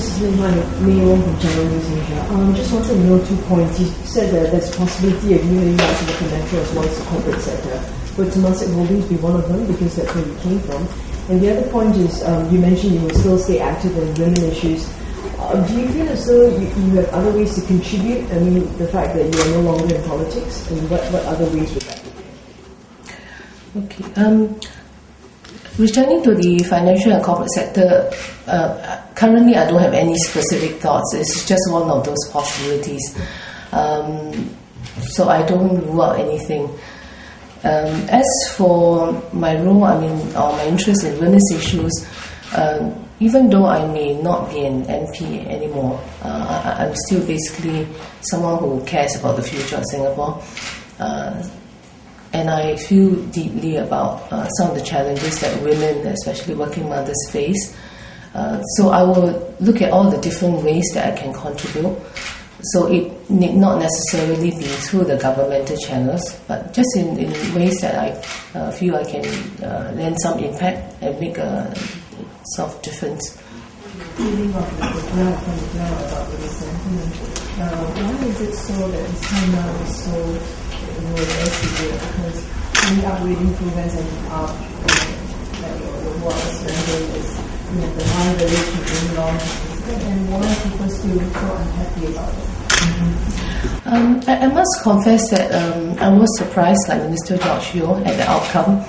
this is Lim Hwee Hua from Channel News Asia. Just wanted to know 2 points. You said that there's a possibility of you heading out to the financial as well as the corporate sector. Would Temasek Holdings be one of them, because that's where you came from? And the other point is, you mentioned you will still stay active in women issues. Do you feel as though you have other ways to contribute? I mean, the fact that you are no longer in politics, and what other ways would that be? Okay. Returning to the financial and corporate sector, currently I don't have any specific thoughts. It's just one of those possibilities. So I don't rule out anything. As for my role, or my interest in women's issues, even though I may not be an MP anymore, I'm still basically someone who cares about the future of Singapore. And I feel deeply about some of the challenges that women, especially working mothers, face. So I will look at all the different ways that I can contribute. So it need not necessarily be through the governmental channels, but just in ways that I feel I can lend some impact and make a sort of difference. Feeling of the ground from the ground about the resentment. Why is it so that this time now is so very severe? Because many upgrading programs have been out, like the war is the one village has been launched, and why are people still so unhappy about it? I must confess that I was surprised, like Minister George Yeo, at the outcome.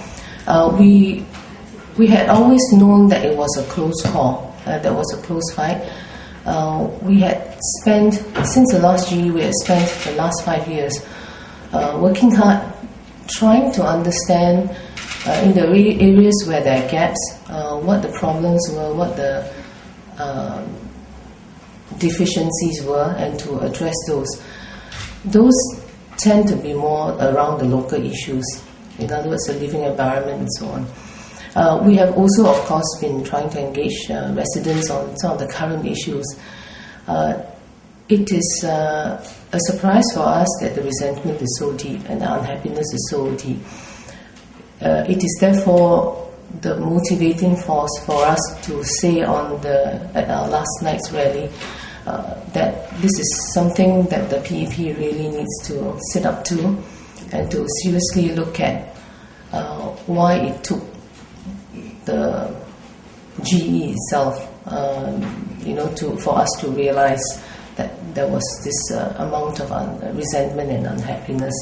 We had always known that it was a close call, that was a close fight. We had spent, since the last GE, we had spent the last 5 years working hard, trying to understand in the areas where there are gaps, what the problems were, what the deficiencies were, and to address those. Those tend to be more around the local issues, in other words, the living environment and so on. We have also, of course, been trying to engage residents on some of the current issues. It is a surprise for us that the resentment is so deep and the unhappiness is so deep. It is therefore the motivating force for us to say at our last night's rally that this is something that the PEP really needs to sit up to and to seriously look at why it took the GE itself, for us to realize that there was this amount of resentment and unhappiness.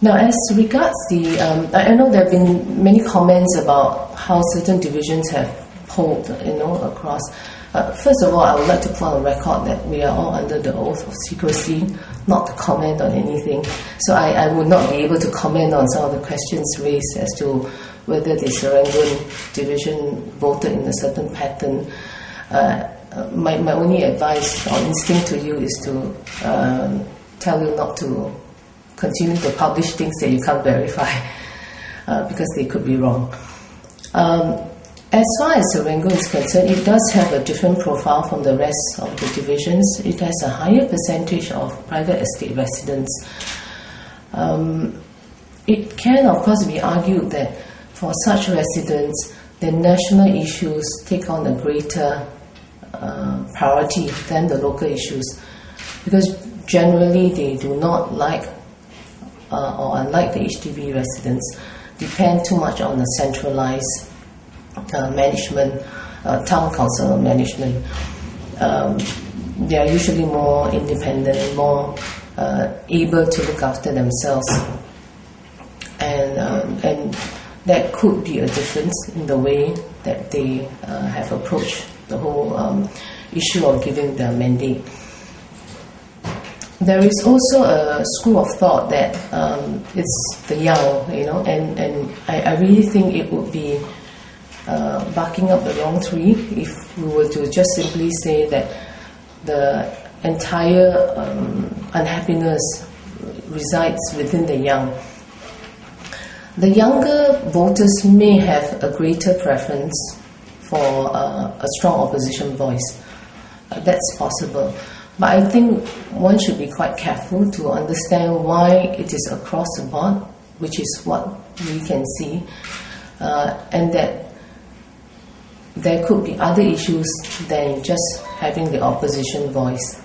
Now, as regards I know there have been many comments about how certain divisions have polled, across. First of all, I would like to put on record that we are all under the oath of secrecy, not to comment on anything. So I would not be able to comment on some of the questions raised as to whether the Serangoon division voted in a certain pattern. My only advice or instinct to you is to tell you not to continue to publish things that you can't verify, because they could be wrong. As far as Serangoon is concerned, it does have a different profile from the rest of the divisions. It has a higher percentage of private estate residents. It can, of course, be argued that for such residents, the national issues take on a greater priority than the local issues, because generally they do not like, or unlike the HDB residents, depend too much on the centralized management, town council management. They are usually more independent, more able to look after themselves, and that could be a difference in the way that they have approached the whole issue of giving the mandate. There is also a school of thought that it's the young, and I really think it would be barking up the wrong tree if we were to just simply say that the entire unhappiness resides within the young. The younger voters may have a greater preference for a strong opposition voice. That's possible. But I think one should be quite careful to understand why it is across the board, which is what we can see, and that there could be other issues than just having the opposition voice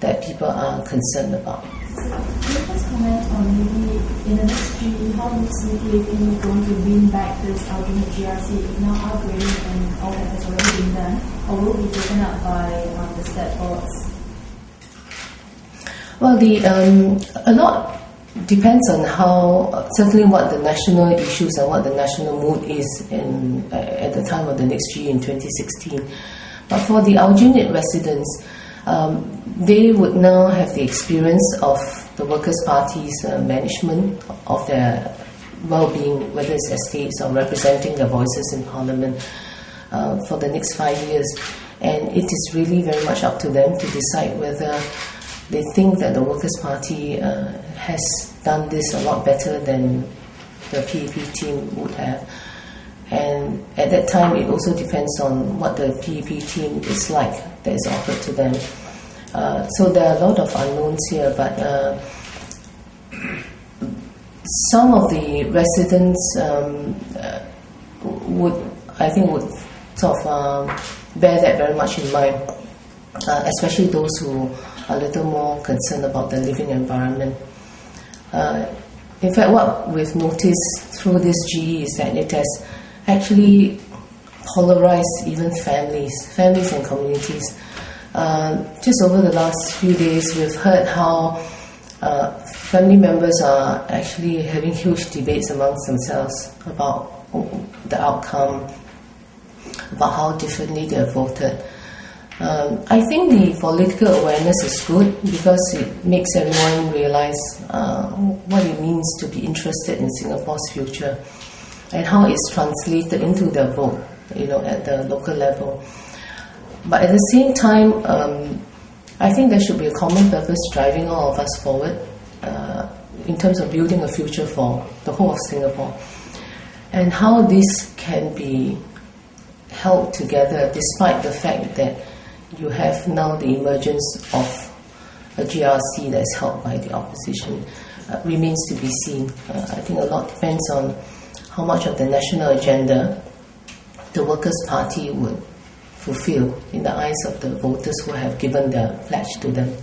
that people are concerned about. So, can you just comment on maybe in the next GE, how is CPAP going to win back this ultimate GRC? Now upgrading and all that has already been done, or will be taken up by the state boards? Well, a lot depends on how, certainly what the national issues and what the national mood is at the time of the next GE in 2016. But for the Aljunied residents, they would now have the experience of the Workers' Party's management of their well-being, whether it's estates or representing their voices in Parliament for the next 5 years. And it is really very much up to them to decide whether they think that the Workers' Party has done this a lot better than the PAP team would have. And at that time, it also depends on what the PAP team is like that is offered to them. So there are a lot of unknowns here, but some of the residents would sort of bear that very much in mind, especially those who are a little more concerned about the living environment. In fact, what we've noticed through this GE is that it has actually polarized even families and communities. Just over the last few days, we've heard how family members are actually having huge debates amongst themselves about the outcome, about how differently they have voted. I think the political awareness is good because it makes everyone realize what it means to be interested in Singapore's future and how it's translated into their vote, at the local level. But at the same time, I think there should be a common purpose driving all of us forward in terms of building a future for the whole of Singapore, and how this can be held together despite the fact that you have now the emergence of a GRC that is held by the opposition remains to be seen. I think a lot depends on how much of the national agenda the Workers' Party would fulfill in the eyes of the voters who have given their pledge to them.